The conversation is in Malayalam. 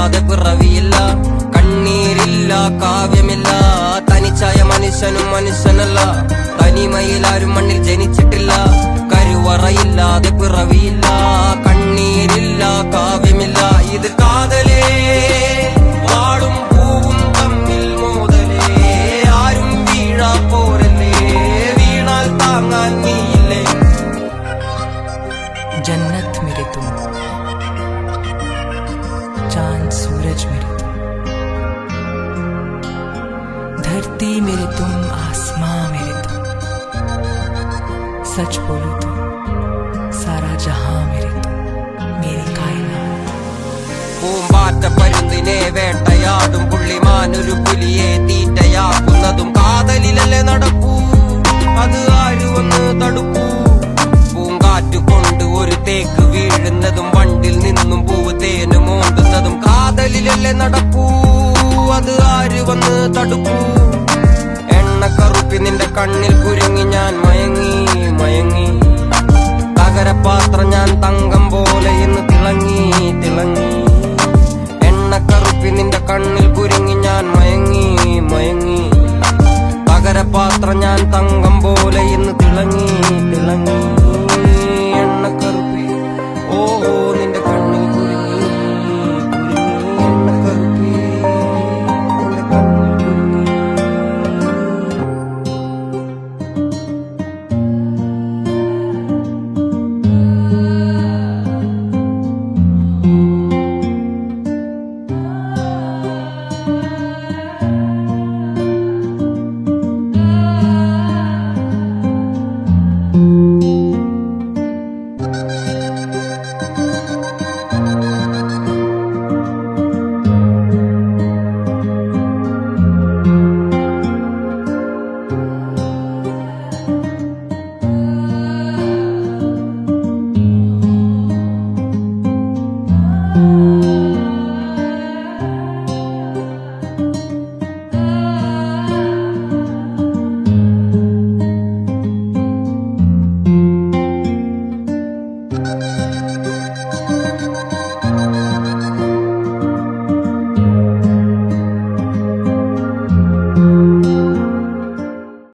വറയില്ലാതെ പിറവിയില്ല, കണ്ണീരില്ല കാവ്യമില്ല. തനിച്ചായ മനുഷ്യനും മനുഷ്യനല്ല, തനിമയിലാരും മണ്ണിൽ ജനിച്ചിട്ടില്ല. കരുവറയില്ലാതെ പിറവിയില്ല, കണ്ണീരില്ല കാവ്യമില്ല. ഇത് കാതലേ വാടും പൂവും തമ്മിൽ മോതലേ, ആരും വീഴാ പോരല്ലേ, വീണാൽ താങ്ങാൻ നീയില്ലേ. जन्नत मेरे तुम, चांद सूरज मेरे तुम, धरती मेरे तुम, आसमां मेरे तुम, सच बोलो तो सारा जहां मेरे तुम, मेरी कायनात. പൂമ്പാറ്റ പരുന്തിനെ വേട്ടയാടും പുള്ളിമാനൊരു പുലിയെ തീറ്റയാക്കുന്നതും കാതലിലല്ലേ നടപ്പൂ, അത് ആര് വന്ന് തടുപ്പൂ. പൂങ്കാറ്റു കൊണ്ട് ഒരു തേക്ക് വീഴുന്നതും വണ്ടിൽ നിന്നും പൂവ് തേന് മോന്തുന്നതും കാതലിലല്ലേ നടപ്പൂ, അത് ആര് വന്ന് തടുപ്പൂ. എണ്ണക്കറുപ്പി നിന്റെ കണ്ണിൽ കുരുങ്ങി ഞാൻ മയങ്ങി മയങ്ങി, തകരപാത്രം ഞാൻ തങ്കം പോലെ ഇന്ന് തിളങ്ങി തിളങ്ങി. എണ്ണക്കറുപ്പി നിന്റെ കണ്ണിൽ കുരുങ്ങി ഞാൻ മയങ്ങി മയങ്ങി, തകരപാത്രം ഞാൻ തങ്കം പോലെ ഇന്ന് തിളങ്ങി തിളങ്ങി.